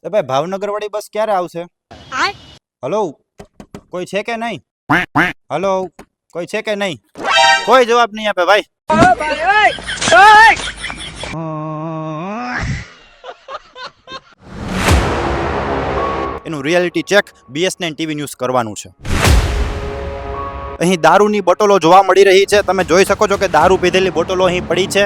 એ ભાઈ ભાવનગર વાળી બસ ક્યારે આવશે? હલો, કોઈ છે કે નહીં? હલો, કોઈ છે કે નહીં? કોઈ જવાબ નહીં આપે ભાઈ. એનું reality check BS9 TV news કરવાનું છે. અહીં દારૂની બોટલો જોવા મળી રહી છે. તમે જોઈ શકો છો કે દારૂ પીધેલી બોટલો અહીં પડી છે.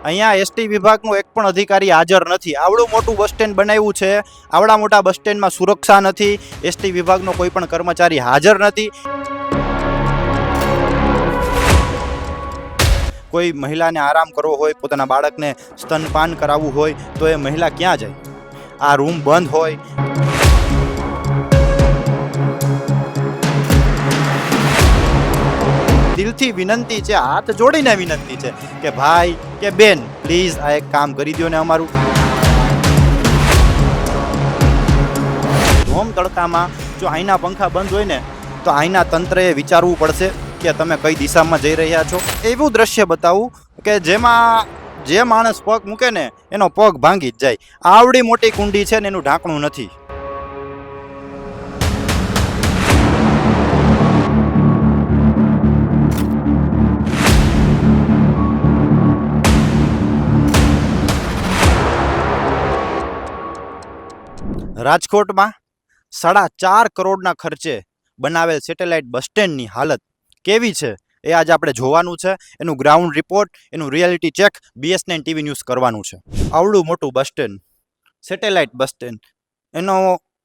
અહીંયા એસટી વિભાગનો એક પણ અધિકારી હાજર નથી. આવડું મોટું બસ સ્ટેન્ડ બનાવ્યું છે. આવડા મોટા બસ સ્ટેન્ડમાં સુરક્ષા નથી. એસટી વિભાગનો કોઈ પણ કર્મચારી હાજર નથી. કોઈ મહિલાને આરામ કરવો હોય, પોતાના બાળકને સ્તનપાન કરાવવું હોય તો એ મહિલા ક્યાં જાય? આ રૂમ બંધ હોય. દિલથી વિનંતી છે, હાથ જોડીને વિનંતી છે કે ભાઈ કે બેન, પ્લીઝ આ એક કામ કરી દો ને અમારું. ધોમ તડકામાં જો અહીંના પંખા બંધ હોય ને તો અહીંના તંત્રએ વિચારવું પડશે કે તમે કઈ દિશામાં જઈ રહ્યા છો. એવું દ્રશ્ય બતાવું કે જેમાં જે માણસ પગ મૂકે ને એનો પગ ભાંગી જ જાય. આવડી મોટી કુંડી છે ને એનું ઢાંકણું નથી. રાજકોટમાં 4.5 કરોડના ખર્ચે બનાવેલ સેટેલાઇટ બસ સ્ટેન્ડની હાલત કેવી છે એ આજે આપણે જોવાનું છે. એનું ગ્રાઉન્ડ રિપોર્ટ, એનું reality check BS9 TV news કરવાનું છે. આવડું મોટું bus stand, satellite bus stand, એનો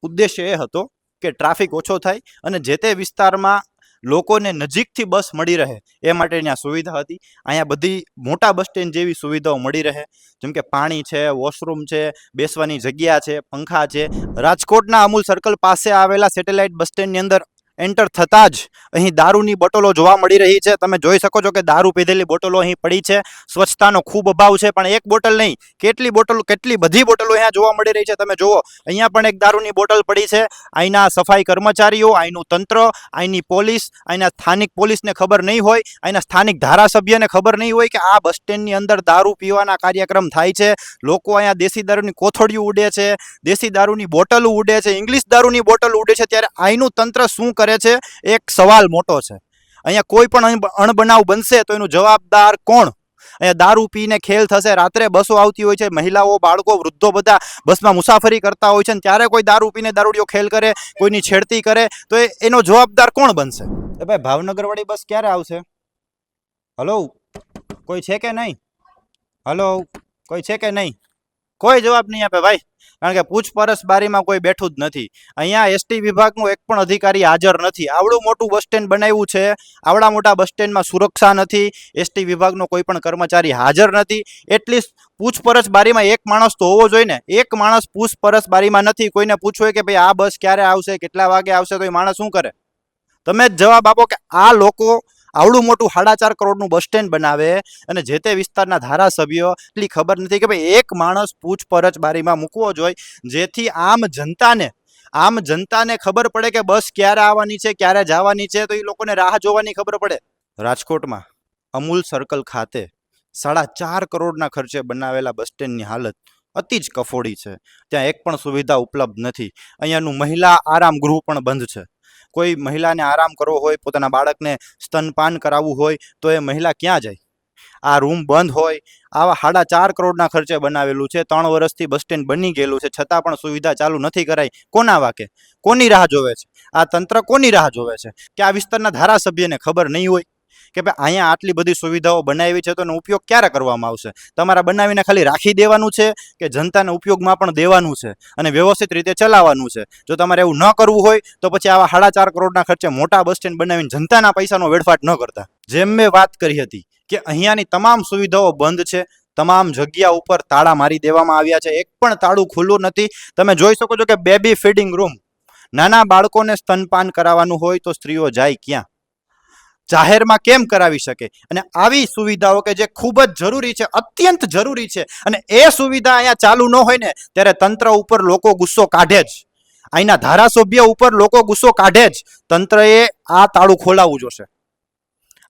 ઉદ્દેશ્ય એ હતો કે ટ્રાફિક ઓછો થાય અને જે તે વિસ્તારમાં લોકોને નજીકથી બસ મળી રહે એ માટેની આ સુવિધા હતી. અહીંયા બધી મોટા બસ સ્ટેન્ડ જેવી સુવિધાઓ મળી રહે, જેમ કે પાણી છે, વોશરૂમ છે, બેસવાની જગ્યા છે, પંખા છે. રાજકોટના અમૂલ સર્કલ પાસે આવેલા સેટેલાઇટ બસ સ્ટેન્ડની અંદર એન્ટર થતાં જ અહીં દારૂની બોટલો જોવા મળી રહી છે. તમે જોઈ શકો છો કે દારૂ પીધેલી બોટલો અહીં પડી છે. સ્વચ્છતાનો ખૂબ અભાવ છે, પણ એક બોટલ નહીં, કેટલી બધી બોટલો અહીંયા જોવા મળી રહી છે. તમે જુઓ, અહીંયા પણ એક દારૂની બોટલ પડી છે. અહીંના સફાઈ કર્મચારીઓ, અહીંનું તંત્ર, અહીંની પોલીસ, અહીંના સ્થાનિક પોલીસને ખબર નહીં હોય, અહીંના સ્થાનિક ધારાસભ્યને ખબર નહીં હોય કે આ બસ સ્ટેન્ડની અંદર દારૂ પીવાના કાર્યક્રમ થાય છે. લોકો અહીંયા દેશી દારૂની કોથળીઓ ઉડે છે, દેશી દારૂની બોટલો ઉડે છે, ઇંગ્લિશ દારૂની બોટલ ઉડે છે. ત્યારે અહીંનું તંત્ર શું કરે છે? એક સવાલ મોટો છે. અહીંયા કોઈ પણ અણબનાવ બનશે તો એનું જવાબદાર કોણ? અહીંયા દારૂ પીને ખેલ થશે. રાત્રે બસો આવતી હોય છે, મહિલાઓ, બાળકો, વૃદ્ધો બધા બસમાં મુસાફરી કરતા હોય છે, અને ત્યારે કોઈ દારૂ પીને દારૂડિયો ખેલ કરે, કોઈની છેડતી કરે તો એનો જવાબદાર કોણ બનશે? એ ભાઈ ભાવનગર વાળી બસ ક્યારે આવશે? હલો, કોઈ છે કે નહીં? હલો, કોઈ છે કે નહીં? કોઈ જવાબ નહીં આપે ભાઈ, કારણ કે પૂછપરછ બારીમાં કોઈ બેઠું જ નથી. અહીંયા એસટી વિભાગનો એક પણ અધિકારી હાજર નથી. આવડું મોટું બસ સ્ટેન્ડ બનાવ્યું છે. આવડા મોટા બસ સ્ટેન્ડમાં સુરક્ષા નથી. એસટી વિભાગનો કોઈ પણ કર્મચારી હાજર નથી. એટલી પૂછપરછ બારીમાં એક માણસ તો હોવો જોઈએ ને. એક માણસ પૂછપરછ બારીમાં નથી. કોઈને પૂછવું હોય કે ભાઈ આ બસ ક્યારે આવશે, કેટલા વાગે આવશે, તો એ માણસ શું કરે? તમે જ જવાબ આપો કે આ લોકો આવડું મોટું 4.5 કરોડનું બસ સ્ટેન્ડ બનાવે અને જે તે વિસ્તારના ધારાસભ્યો એટલી ખબર નથી કે ભાઈ એક માણસ પૂછપરછ બારીમાં મૂકવો જોઈએ, જેથી આમ જનતાને ખબર પડે કે બસ ક્યારે આવવાની છે, ક્યારે જવાની છે, તો એ લોકોને રાહ જોવાની ખબર પડે. રાજકોટમાં અમૂલ સર્કલ ખાતે 4.5 કરોડના ખર્ચે બનાવેલા બસ સ્ટેન્ડની હાલત અતિ જ કફોડી છે. ત્યાં એક પણ સુવિધા ઉપલબ્ધ નથી. અહીંયાનું મહિલા આરામ ગૃહ પણ બંધ છે. કોઈ મહિલાને આરામ કરવો હોય, પોતાના બાળકને સ્તનપાન કરાવવું હોય તો એ મહિલા ક્યાં જાય? આ રૂમ બંધ હોય. આવા 4.5 કરોડના ખર્ચે બનાવેલું છે. 3 વર્ષથી બસ સ્ટેન્ડ બની ગયેલું છે, છતાં પણ સુવિધા ચાલુ નથી કરાઈ. કોના વાકે? કોની રાહ જોવે છે આ તંત્ર? કોની રાહ જોવે છે? કે આ વિસ્તારના ધારાસભ્યને ખબર નહીં હોય કે ભાઈ અહીંયા આટલી બધી સુવિધાઓ બનાવી છે તો એનો ઉપયોગ ક્યારે કરવામાં આવશે? તમારા બનાવીને ખાલી રાખી દેવાનું છે કે જનતાને ઉપયોગમાં પણ દેવાનું છે અને વ્યવસ્થિત રીતે ચલાવવાનું છે? જો તમારે એવું ન કરવું હોય તો પછી આવા 4.5 કરોડના ખર્ચે મોટા બસ સ્ટેન્ડ બનાવીને જનતાના પૈસાનો વેડફાટ ન કરતા. જેમ મેં વાત કરી હતી કે અહીંયાની તમામ સુવિધાઓ બંધ છે. તમામ જગ્યા ઉપર તાળા મારી દેવામાં આવ્યા છે. એક પણ તાળું ખુલ્લું નથી. તમે જોઈ શકો છો કે બેબી ફીડિંગ રૂમ, નાના બાળકોને સ્તનપાન કરાવવાનું હોય તો સ્ત્રીઓ જાય ક્યાં? જાહેરમાં કેમ કરાવી શકે? અને આવી સુવિધાઓ કે જે ખૂબ જ જરૂરી છે, અત્યંત જરૂરી છે, અને એ સુવિધા અહીંયા ચાલુ ન હોય ને ત્યારે તંત્ર ઉપર લોકો ગુસ્સો કાઢે જ. અહીંના ધારાસભ્ય ઉપર લોકો ગુસ્સો કાઢે જ. તંત્રએ આ તાળું ખોલાવવું જોશે.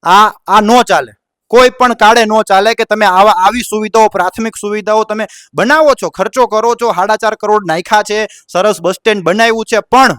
આ નો ચાલે, કોઈ પણ કાળે નો ચાલે કે તમે આવી સુવિધાઓ, પ્રાથમિક સુવિધાઓ તમે બનાવો છો, ખર્ચો કરો છો, 4.5 કરોડ નાખ્યા છે, સરસ બસ સ્ટેન્ડ બનાવ્યું છે, પણ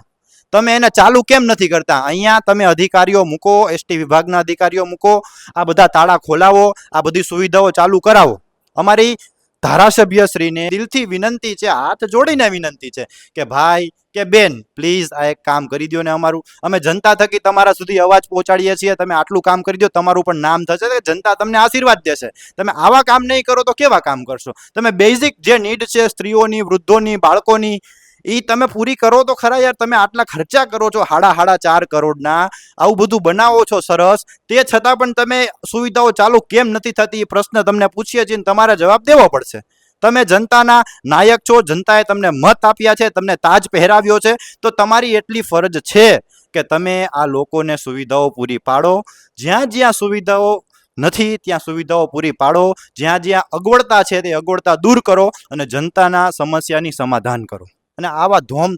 તમે એને ચાલુ કેમ નથી કરતા? અહીંયા તમે અધિકારીઓ મૂકો, એસટી વિભાગના અધિકારીઓ મૂકો, આ બધા તાળા ખોલાવો, આ બધી સુવિધાઓ ચાલુ કરાવો. અમારી ધારાસભ્યશ્રીને દિલથી વિનંતી છે, હાથ જોડીને વિનંતી છે કે ભાઈ કે બેન, પ્લીઝ આ એક કામ કરી દો ને અમારું. અમે જનતા થકી તમારા સુધી અવાજ પહોંચાડીએ છીએ, તમે આટલું કામ કરી દો, તમારું પણ નામ થશે, જનતા તમને આશીર્વાદ દેશે. તમે આવા કામ નહીં કરો તો કેવા કામ કરશો? તમે બેઝિક જે નીડ છે સ્ત્રીઓની, વૃદ્ધોની, બાળકોની, એ તમે પૂરી કરો તો ખરા યાર. તમે આટલા ખર્ચા કરો છો 4.5 કરોડના, આવું બધું બનાવો છો સરસ, તે છતાં પણ તમે સુવિધાઓ ચાલુ કેમ નથી થતી? એ પ્રશ્ન તમને પૂછીએ છીએ, તમારે જવાબ દેવો પડશે. તમે જનતાના નાયક છો, જનતાએ તમને મત આપ્યા છે, તમને તાજ પહેરાવ્યો છે, તો તમારી એટલી ફરજ છે કે તમે આ લોકોને સુવિધાઓ પૂરી પાડો. જ્યાં જ્યાં સુવિધાઓ નથી ત્યાં સુવિધાઓ પૂરી પાડો, જ્યાં જ્યાં અગવડતા છે તે અગવડતા દૂર કરો અને જનતાના સમસ્યાની સમાધાન કરો. અને આવા ધોમ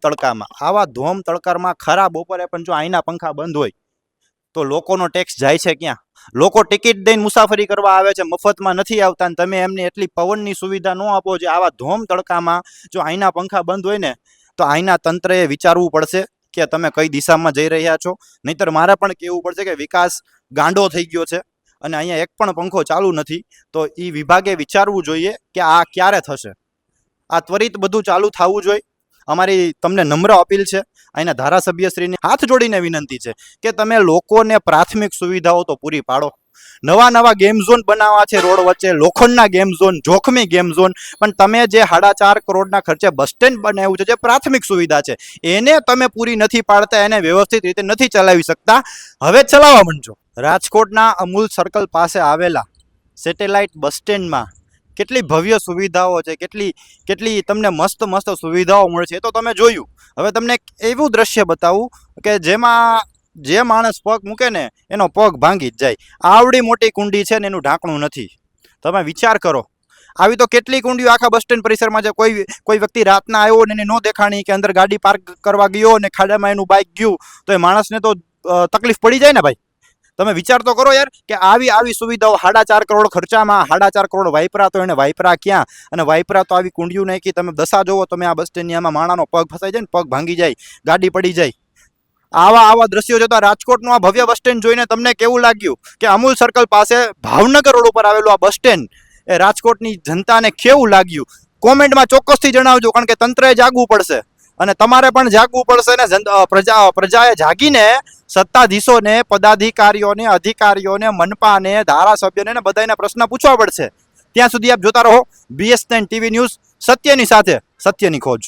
તડકામાં ખરા બપોરે પણ જો આઈના પંખા બંધ હોય તો લોકોનો ટેક્સ જાય છે ક્યાં? લોકો ટિકિટ દઈને મુસાફરી કરવા આવે છે, મફતમાં નથી આવતા, અને તમે એમને એટલી પવનની સુવિધા ન આપો. જે આવા ધોમ તડકામાં જો આઈના પંખા બંધ હોય ને તો આઈના તંત્રએ વિચારવું પડશે કે તમે કઈ દિશામાં જઈ રહ્યા છો. નહીતર મારે પણ કહેવું પડશે કે વિકાસ ગાંડો થઈ ગયો છે અને અહીંયા એક પણ પંખો ચાલુ નથી. તો એ વિભાગે વિચારવું જોઈએ કે આ ક્યારે થશે. આ ત્વરિત બધું ચાલુ થવું જોઈએ. અમારી તમને નમ્ર અપીલ છે, અહીંના ધારાસભ્યશ્રીને હાથ જોડીને વિનંતી છે કે તમે લોકોને પ્રાથમિક સુવિધાઓ તો પૂરી પાડો. નવા ગેમ ઝોન બનાવવા છે રોડ વચ્ચે, લોખંડના ગેમ ઝોન, જોખમી ગેમ ઝોન, પણ તમે જે 4.5 કરોડના ખર્ચે બસ સ્ટેન્ડ બનાવ્યું છે, જે પ્રાથમિક સુવિધા છે, એને તમે પૂરી નથી પાડતા, એને વ્યવસ્થિત રીતે નથી ચલાવી શકતા. હવે ચલાવવા માંડજો. રાજકોટના અમૂલ સર્કલ પાસે આવેલા સેટેલાઇટ બસ સ્ટેન્ડમાં કેટલી ભવ્ય સુવિધાઓ છે, કેટલી તમને મસ્ત સુવિધાઓ મળશે, એ તો તમે જોયું. હવે તમને એક એવું દ્રશ્ય બતાવું કે જેમાં જે માણસ પગ મૂકે ને એનો પગ ભાંગી જ જાય. આવડી મોટી કુંડી છે ને એનું ઢાંકણું નથી. તમે વિચાર કરો, આવી તો કેટલી કુંડીઓ આખા બસ સ્ટેન્ડ પરિસરમાં છે. કોઈ વ્યક્તિ રાતના આવ્યો ને એને ન દેખાણી કે અંદર ગાડી પાર્ક કરવા ગયો ને ખાડામાં એનું બાઇક ગયું તો એ માણસને તો તકલીફ પડી જાય ને ભાઈ. તમે વિચાર તો કરો યાર કે આવી સુવિધાઓ 4.5 કરોડ ખર્ચામાં 4.5 કરોડ વાપરા, તો એને વાપરા ક્યાં? અને વાપરા તો આવી કુંડીઓ નાખી. તમે દશા જોવો, તમે આ બસ સ્ટેન્ડની આમાં માણાનો પગ ફસાઈ જાય ને, પગ ભાંગી જાય, ગાડી પડી જાય. આવા દ્રશ્યો જોતા રાજકોટનું આ ભવ્ય બસ સ્ટેન્ડ જોઈને તમને કેવું લાગ્યું કે અમૂલ સર્કલ પાસે ભાવનગર રોડ ઉપર આવેલું આ બસ સ્ટેન્ડ એ રાજકોટની જનતાને કેવું લાગ્યું? કોમેન્ટમાં ચોક્કસથી જણાવજો, કારણ કે તંત્રએ જાગવું પડશે અને તમારે પણ જાગવું પડશે ને. પ્રજાએ જાગીને સત્તાધીશોને, પદાધિકારીઓને, અધિકારીઓને, મનપાને, ધારાસભ્યોને ને બધાને પ્રશ્ન પૂછવા પડશે. ત્યાં સુધી આપ જોતા રહો BS9 TV ન્યૂઝ, સત્યની સાથે સત્યની ખોજ.